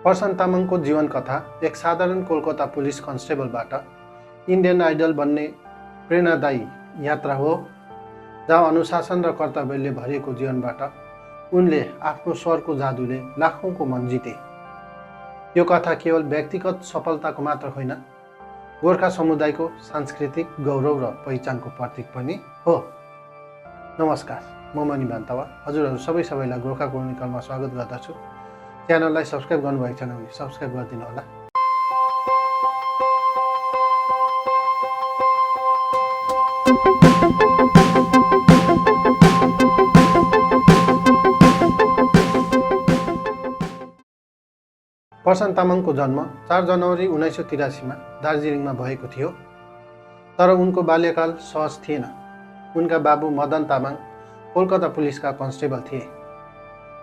प्रशान्त तामाङको जीवन कथा एक साधारण कोलकाता पुलिस कन्स्टेबलबाट इन्डियन आइडल बन्ने प्रेरणादायी यात्रा हो, जहाँ अनुशासन र कर्तव्यले भरिएको जीवनबाट उनले आफ्नो स्वरको जादुले लाखौँको मन जिते। यो कथा केवल व्यक्तिगत सफलताको मात्र होइन, गोर्खा समुदायको सांस्कृतिक गौरव र पहिचानको प्रतीक पनि हो। नमस्कार, म मणि बान्तवा हजुरहरू सबैलाई गोर्खा क्रोनिकलमा स्वागत गर्दछु। च्यानललाई सब्स्क्राइब गर्नुभएको छैन भने सब्स्क्राइब गरिदिनु होला। प्रशान्त तामाङको जन्म 4 जनवरी 1983 मा दार्जिलिङमा भएको थियो, तर उनको बाल्यकाल सहज थिएन। उनका बाबु मदन तामाङ कोलकाता पुलिसका कन्स्टेबल थिए।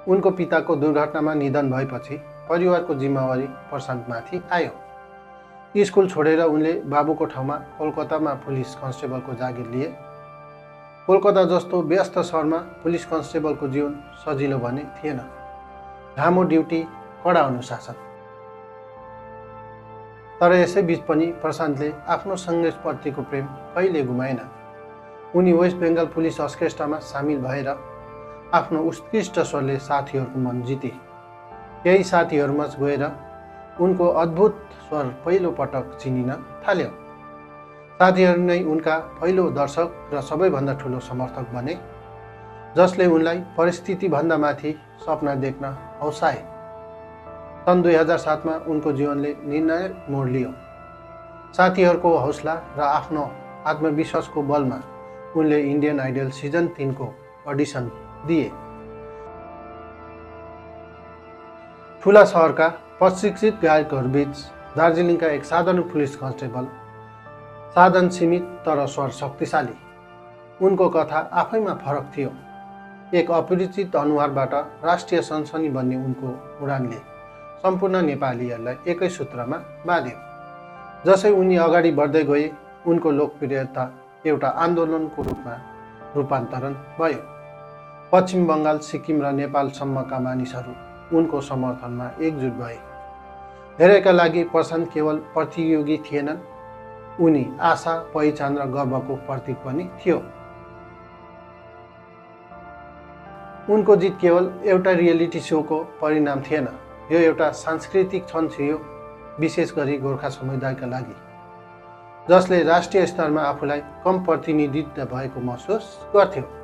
उनको पिताको दुर्घटनामा निधन भएपछि परिवारको जिम्मेवारी प्रशान्तमाथि आयो। स्कुल छोडेर उनले बाबुको ठाउँमा कोलकातामा पुलिस कन्स्टेबलको जागिर लिए। कोलकाता जस्तो व्यस्त सहरमा पुलिस कन्स्टेबलको जीवन सजिलो भने थिएन। लामो ड्युटी, कडा अनुशासन। तर यसै बीच पनि प्रशान्तले आफ्नो सङ्घर्षप्रतिको प्रेम कहिले गुमाएन। उनी वेस्ट बेङ्गल पुलिस अर्केस्ट्रामा सामेल भएर आफ्नो उत्कृष्ट स्वरले साथीहरूको मन जिते। केही साथीहरूमा गएर उनको अद्भुत स्वर पहिलो पटक चिनिन थाल्यो। साथीहरू नै उनका पहिलो दर्शक र सबैभन्दा ठुलो समर्थक बने, जसले उनलाई परिस्थितिभन्दा माथि सपना देख्न हौसाए। सन् 2007 मा उनको जीवनले निर्णायक मोड लियो। साथीहरूको हौसला र आफ्नो आत्मविश्वासको बलमा उनले इन्डियन आइडल सिजन 3 को अडिसन दिए। ठुला सहरका प्रशिक्षित गायकहरूबीच दार्जिलिङका एक साधारण पुलिस कन्स्टेबल, साधन सीमित तर स्वर शक्तिशाली। उनको कथा आफैमा फरक थियो। एक अपरिचित अनुहारबाट राष्ट्रिय सनसनी बन्ने उनको उडानले सम्पूर्ण नेपालीहरूलाई एकै सूत्रमा बाँध्यो। जसै उनी अगाडि बढ्दै गए, उनको लोकप्रियता एउटा आन्दोलनको रूपमा रूपान्तरण भयो। पश्चिम बङ्गाल, सिक्किम र नेपालसम्मका मानिसहरू उनको समर्थनमा एकजुट भए। धेरैका लागि प्रशान्त केवल प्रतियोगी थिएनन्, उनी आशा, पहिचान र गर्वको प्रतीक पनि थियो। उनको जित केवल एउटा रियालिटी सोको परिणाम थिएन, यो एउटा सांस्कृतिक क्षण थियो, विशेष गरी गोर्खा समुदायका लागि, जसले राष्ट्रिय स्तरमा आफूलाई कम प्रतिनिधित्व भएको महसुस गर्थ्यो।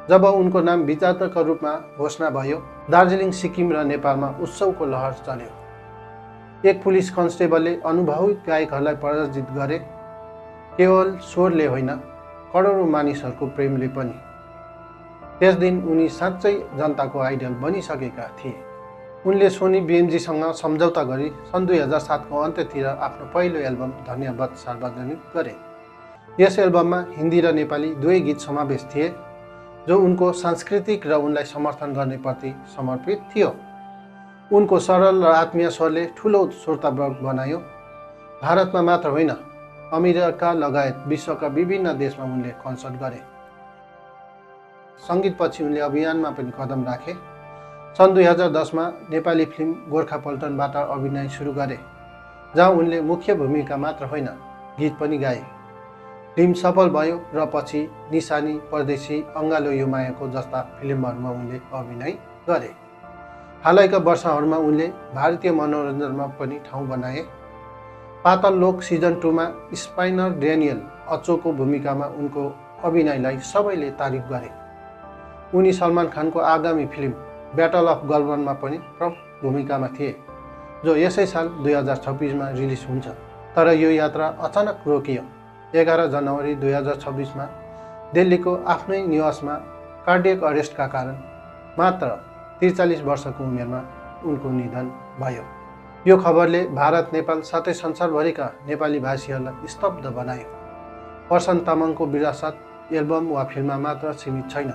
जब उनको नाम विजेताका रूपमा घोषणा भयो, दार्जिलिङ, सिक्किम र नेपालमा उत्सवको लहर चल्यो। एक पुलिस कन्स्टेबलले अनुभवी गायकहरूलाई पराजित गरे, केवल स्वरले होइन, करोडौँ मानिसहरूको प्रेमले पनि। त्यस दिन उनी साँच्चै जनताको आइडल बनिसकेका थिए। उनले सोनी BMGसँग सम्झौता गरी सन् 2007 को अन्त्यतिर आफ्नो पहिलो एल्बम धन्यवाद सार्वजनिक गरे। यस एल्बममा हिन्दी र नेपाली दुवै गीत समावेश थिए, जो उनको सांस्कृतिक र उनलाई समर्थन गर्ने प्रति समर्पित थियो। उनको सरल र आत्मीय स्वरले ठुलो श्रोतावर्ग बनायो। भारतमा मात्र होइन, अमेरिका लगायत विश्वका विभिन्न देशमा उनले कन्सर्ट गरे। सङ्गीतपछि उनले अभियानमा पनि कदम राखे। सन् 2010 मा नेपाली फिल्म गोर्खा पल्टनबाट अभिनय सुरु गरे, जहाँ उनले मुख्य भूमिका मात्र होइन, गीत पनि गाए। फिल्म सफल भयो र पछि निशानी, परदेशी, अङ्गालो यो मायाको जस्ता फिल्महरूमा उनले अभिनय गरे। हालैका वर्षहरूमा उनले भारतीय मनोरञ्जनमा पनि ठाउँ बनाए। पातल लोक सिजन 2 मा स्पाइनर डेनियल अचोको भूमिकामा उनको अभिनयलाई सबैले तारिफ गरे। उनी सलमान खानको आगामी फिल्म ब्याटल अफ गलवानमा पनि प्रमुख भूमिकामा थिए, जो यसै साल 2026 मा रिलिज हुन्छ। तर यो यात्रा अचानक रोकियो। 11 जनवरी 2026 मा दिल्लीको आफ्नै निवासमा कार्डियक अरेस्टका कारण मात्र 43 वर्षको उमेरमा उनको निधन भयो। यो खबरले भारत, नेपाल साथै संसारभरिका नेपाली भाषीहरूलाई स्तब्ध बनायो। प्रशान्त तामाङको विरासत एल्बम वा फिल्ममा मात्र सीमित छैन।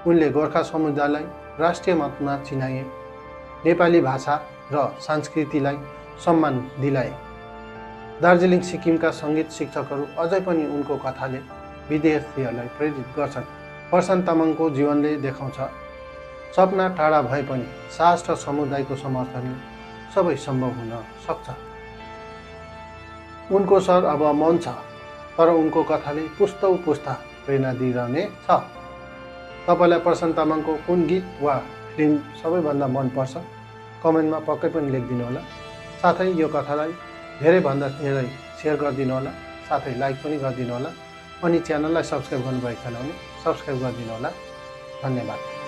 उनले गोर्खा समुदायलाई राष्ट्रिय मतमा चिनाए, नेपाली भाषा र संस्कृतिलाई सम्मान दिलाए। दार्जिलिङ, सिक्किमका सङ्गीत शिक्षकहरू अझै पनि उनको कथाले विद्यार्थीहरूलाई प्रेरित गर्छन्। प्रशान्त तामाङको जीवनले देखाउँछ, सपना टाढा भए पनि साहस र समुदायको समर्थनले सबै सम्भव हुन सक्छ। उनको स्वर अब मौन छ, तर उनको कथाले पुस्तौँ पुस्ता प्रेरणा दिइरहने छ। तपाईँलाई प्रशान्त तामाङको कुन गीत वा फिल्म सबैभन्दा मनपर्छ कमेन्टमा पक्कै पनि लेखिदिनु होला। साथै यो कथालाई धेरैभन्दा धेरै सेयर गरिदिनु होला, साथै लाइक पनि गरिदिनु होला। अनि च्यानललाई सब्सक्राइब गर्नुभएको छैन भने सब्सक्राइब गरिदिनु होला। धन्यवाद।